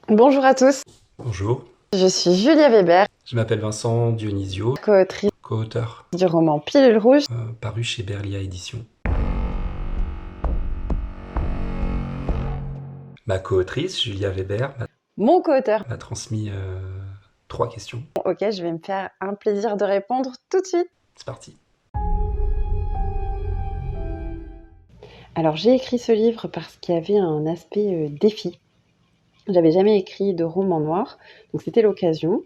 Bonjour à tous, Bonjour, je suis Julia Weber, je m'appelle Vincent Dionisio, co-autrice co-auteur, du roman Pilule Rouge. paru chez Berlia Éditions. Ma co-autrice, Julia Weber, Mon co-auteur, m'a transmis 3 questions. auquel je vais me faire un plaisir de répondre tout de suite. C'est parti. Alors j'ai écrit ce livre parce qu'il y avait un aspect défi. J'avais jamais écrit de roman noir, donc c'était l'occasion.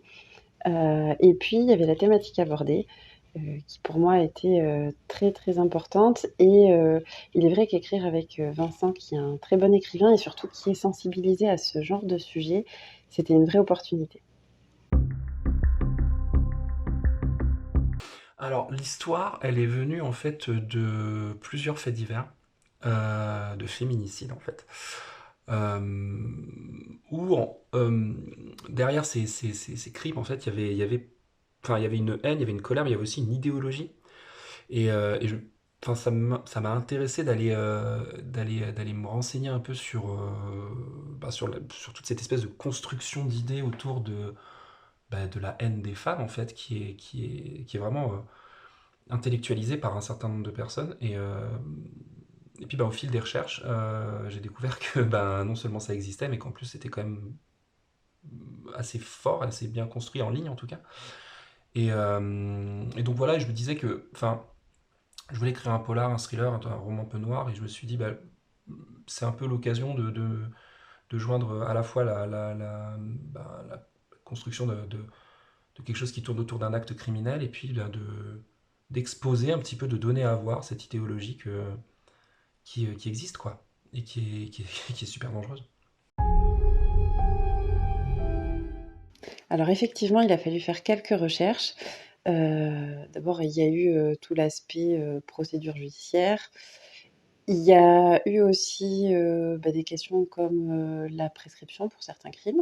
Et puis il y avait la thématique abordée, qui pour moi était très très importante. Et il est vrai qu'écrire avec Vincent, qui est un très bon écrivain et surtout qui est sensibilisé à ce genre de sujet, c'était une vraie opportunité. Alors, l'histoire, elle est venue en fait de plusieurs faits divers, de féminicides en fait. Euh, Derrière ces crimes, en fait, enfin, il y avait une haine, il y avait une colère, mais il y avait aussi une idéologie. Enfin, ça m'a intéressé d'aller me renseigner un peu sur toute cette espèce de construction d'idées autour de la haine des femmes, en fait, qui est vraiment intellectualisée par un certain nombre de personnes. Et puis, au fil des recherches, j'ai découvert que non seulement ça existait, mais qu'en plus c'était quand même assez fort, assez bien construit en ligne en tout cas. Et donc voilà, je me disais que, enfin, je voulais écrire un polar, un thriller, un roman un peu noir, et je me suis dit, c'est un peu l'occasion de joindre à la fois la construction de quelque chose qui tourne autour d'un acte criminel, et puis d'exposer un petit peu, de donner à voir cette idéologie qui existe, quoi, et qui est super dangereuse. Alors effectivement, il a fallu faire quelques recherches. D'abord, il y a eu, tout l'aspect, procédure judiciaire. Il y a eu aussi, des questions comme, la prescription pour certains crimes.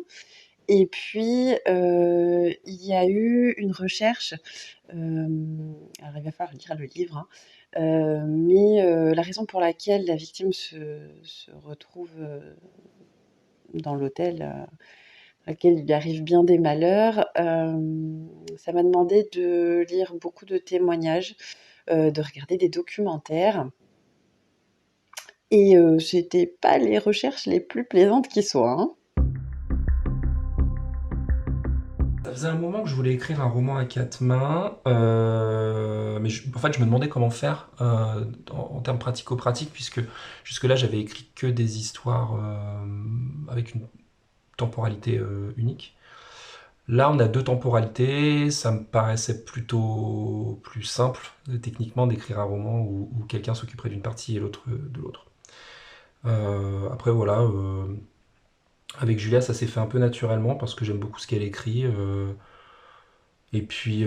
Et puis, il y a eu une recherche, alors il va falloir lire le livre, hein, mais la raison pour laquelle la victime se retrouve, dans l'hôtel, à laquelle il lui arrive bien des malheurs, ça m'a demandé de lire beaucoup de témoignages, de regarder des documentaires et c'était pas les recherches les plus plaisantes qui soient, hein. Ça faisait un moment que je voulais écrire un roman à 4 mains, mais en fait, je me demandais comment faire en termes pratico-pratiques, puisque jusque-là, j'avais écrit que des histoires avec une temporalité unique. Là, on a 2 temporalités, ça me paraissait plutôt plus simple, techniquement, d'écrire un roman où quelqu'un s'occuperait d'une partie et l'autre de l'autre. Après, voilà, avec Julia, ça s'est fait un peu naturellement, parce que j'aime beaucoup ce qu'elle écrit. Et puis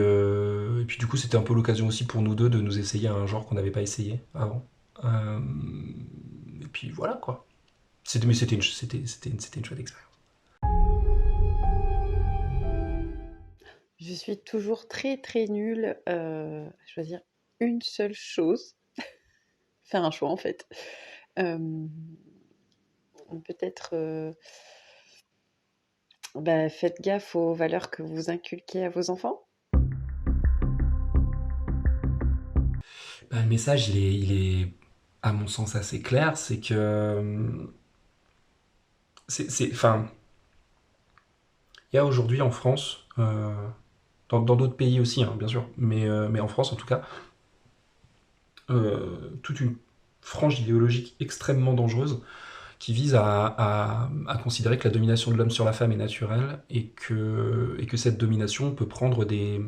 du coup, c'était un peu l'occasion aussi pour nous deux de nous essayer à un genre qu'on n'avait pas essayé avant. Euh, et puis voilà quoi. Mais c'était une chouette expérience. Je suis toujours très, très nulle, à choisir une seule chose, faire un choix en fait. Hem, peut-être, faites gaffe aux valeurs que vous inculquez à vos enfants? Le message, il est, à mon sens, assez clair. C'est que. Enfin, il y a aujourd'hui en France, dans d'autres pays aussi, hein, bien sûr, mais en France en tout cas, toute une frange idéologique extrêmement dangereuse qui vise à considérer que la domination de l'homme sur la femme est naturelle et que cette domination peut prendre des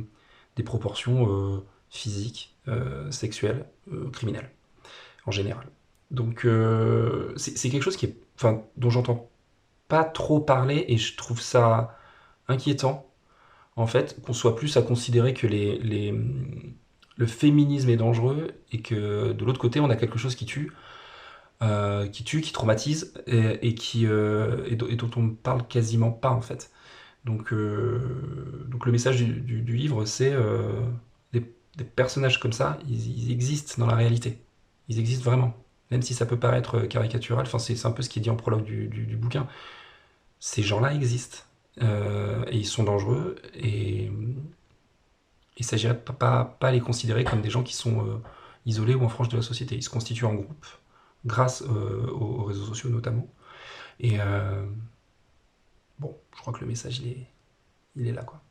proportions physiques, sexuelles, criminelles, en général. Donc c'est quelque chose enfin, dont j'entends pas trop parler et je trouve ça inquiétant, en fait, qu'on soit plus à considérer que le féminisme est dangereux et que de l'autre côté, on a quelque chose qui traumatise et dont on ne parle quasiment pas en fait. Donc le message du livre, c'est des personnages comme ça, ils existent dans la réalité. Ils existent vraiment. Même si ça peut paraître caricatural, enfin, c'est un peu ce qui est dit en prologue du bouquin. ces gens-là existent. Et ils sont dangereux, et il s'agirait de pas les considérer comme des gens qui sont isolés ou en frange de la société. Ils se constituent en groupe, grâce aux réseaux sociaux notamment. Et bon, je crois que le message, il est là, quoi.